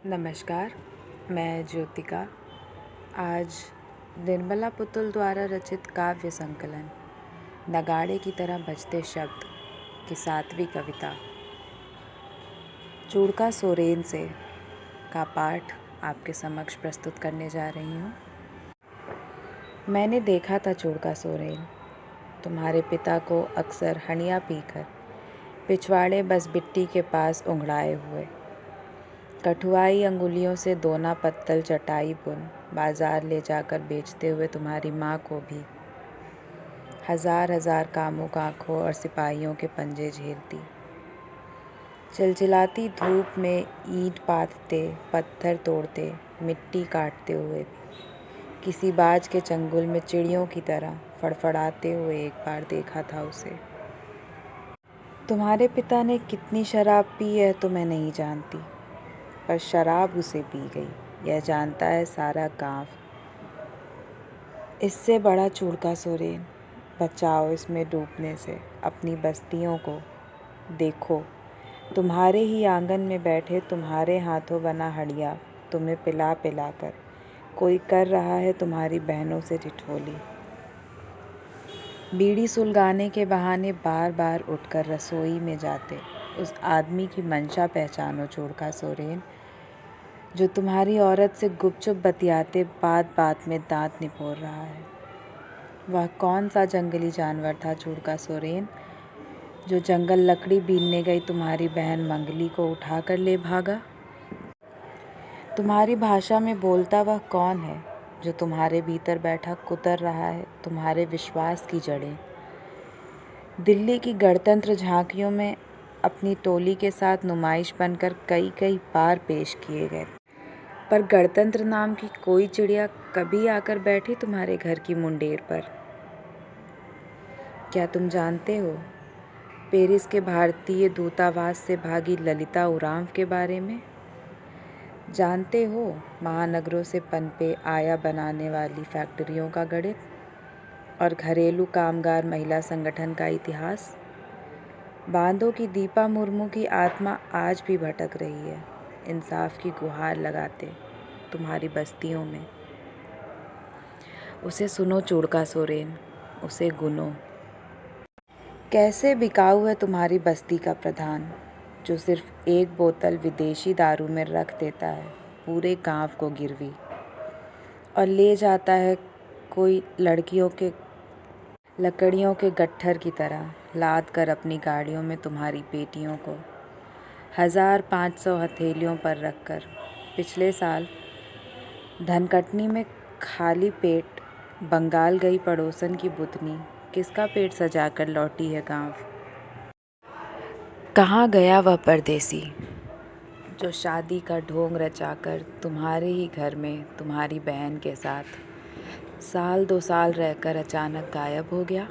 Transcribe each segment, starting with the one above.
नमस्कार, मैं ज्योतिका। आज निर्मला पुतुल द्वारा रचित काव्य संकलन नगाड़े की तरह बजते शब्द की 7वीं कविता चूड़का सोरेन से का पाठ आपके समक्ष प्रस्तुत करने जा रही हूँ। मैंने देखा था चूड़का सोरेन, तुम्हारे पिता को अक्सर हनिया पीकर पिछवाड़े बस बिट्टी के पास उंघड़ाए हुए, कठुआई अंगुलियों से दोना पत्तल चटाई बुन बाजार ले जाकर बेचते हुए तुम्हारी माँ को भी हजार हजार कामुक आँखों और सिपाहियों के पंजे झेलती, चिलचिलाती धूप में ईंट पाथते, पत्थर तोड़ते, मिट्टी काटते हुए किसी बाज के चंगुल में चिड़ियों की तरह फड़फड़ाते हुए एक बार देखा था उसे। तुम्हारे पिता ने कितनी शराब पी है तो मैं नहीं जानती, पर शराब उसे पी गई यह जानता है सारा गांव। इससे बड़ा चूड़का सोरेन, बचाओ इसमें डूबने से अपनी बस्तियों को। देखो, तुम्हारे ही आंगन में बैठे तुम्हारे हाथों बना हड़िया तुम्हें पिला पिला कर कोई कर रहा है तुम्हारी बहनों से ठिठोली। बीड़ी सुलगाने के बहाने बार बार उठकर रसोई में जाते उस आदमी की मंशा पहचानो चूड़का सोरेन, जो तुम्हारी औरत से गुपचुप बतियाते बात बात में दांत निपोर रहा है। वह कौन सा जंगली जानवर था चूड़का सोरेन, जो जंगल लकड़ी बीनने गई तुम्हारी बहन मंगली को उठाकर ले भागा? तुम्हारी भाषा में बोलता वह कौन है, जो तुम्हारे भीतर बैठा कुतर रहा है तुम्हारे विश्वास की जड़ें? दिल्ली की गणतंत्र झांकियों में अपनी टोली के साथ नुमाइश बनकर कई कई बार पेश किए गए, पर गणतंत्र नाम की कोई चिड़िया कभी आकर बैठी तुम्हारे घर की मुंडेर पर? क्या तुम जानते हो पेरिस के भारतीय दूतावास से भागी ललिता उरांव के बारे में? जानते हो महानगरों से पनपे आया बनाने वाली फैक्ट्रियों का गणित और घरेलू कामगार महिला संगठन का इतिहास? बांदों की दीपा मुर्मू की आत्मा आज भी भटक रही है इंसाफ की गुहार लगाते तुम्हारी बस्तियों में। उसे सुनो चूड़का सोरेन, उसे गुनो। कैसे बिकाऊ है तुम्हारी बस्ती का प्रधान, जो सिर्फ एक बोतल विदेशी दारू में रख देता है पूरे गांव को गिरवी और ले जाता है कोई लकड़ियों के गट्ठर की तरह लाद कर अपनी गाड़ियों में तुम्हारी बेटियों को 1500 हथेलियों पर रखकर। पिछले साल धनकटनी में खाली पेट बंगाल गई पड़ोसन की बुतनी किसका पेट सजाकर लौटी है गांव? कहाँ गया वह परदेसी जो शादी का ढोंग रचाकर तुम्हारे ही घर में तुम्हारी बहन के साथ 1-2 साल रहकर अचानक गायब हो गया?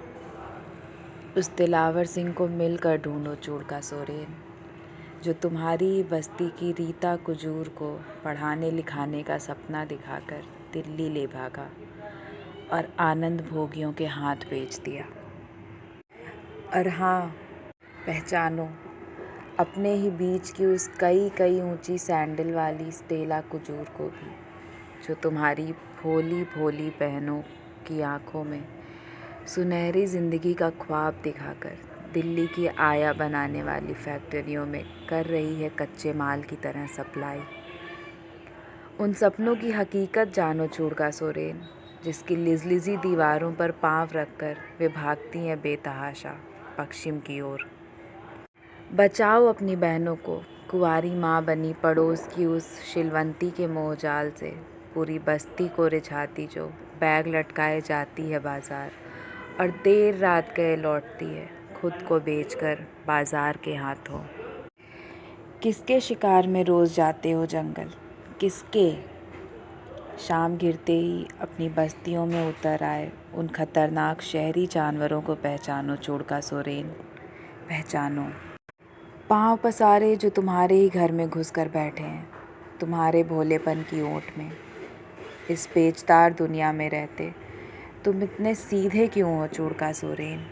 उस दिलावर सिंह को मिलकर ढूंढो चूड़का सोरेन, जो तुम्हारी ही बस्ती की रीता कुजूर को पढ़ाने लिखाने का सपना दिखाकर दिल्ली ले भागा और आनंद भोगियों के हाथ बेच दिया। और हाँ, पहचानो अपने ही बीच की उस कई कई ऊंची सैंडल वाली स्टेला कुजूर को भी, जो तुम्हारी भोली भोली बहनों की आंखों में सुनहरी ज़िंदगी का ख्वाब दिखाकर दिल्ली की आया बनाने वाली फैक्ट्रियों में कर रही है कच्चे माल की तरह सप्लाई। उन सपनों की हकीकत जानो चूड़का सोरेन, जिसकी लिजलिजी दीवारों पर पांव रखकर वे भागती हैं बेतहाशा पश्चिम की ओर। बचाओ अपनी बहनों को कुंवारी माँ बनी पड़ोस की उस शिलवंती के मोहजाल से, पूरी बस्ती को रिझाती जो बैग लटकाए जाती है बाजार और देर रात गए लौटती है खुद को बेचकर बाजार के हाथों। किसके शिकार में रोज़ जाते हो जंगल, किसके? शाम गिरते ही अपनी बस्तियों में उतर आए उन खतरनाक शहरी जानवरों को पहचानो चूड़का सोरेन, पहचानो। पाँव पसारे जो तुम्हारे ही घर में घुसकर बैठे हैं तुम्हारे भोलेपन की ओट में। इस पेचदार दुनिया में रहते तुम इतने सीधे क्यों हो चूड़का सोरेन?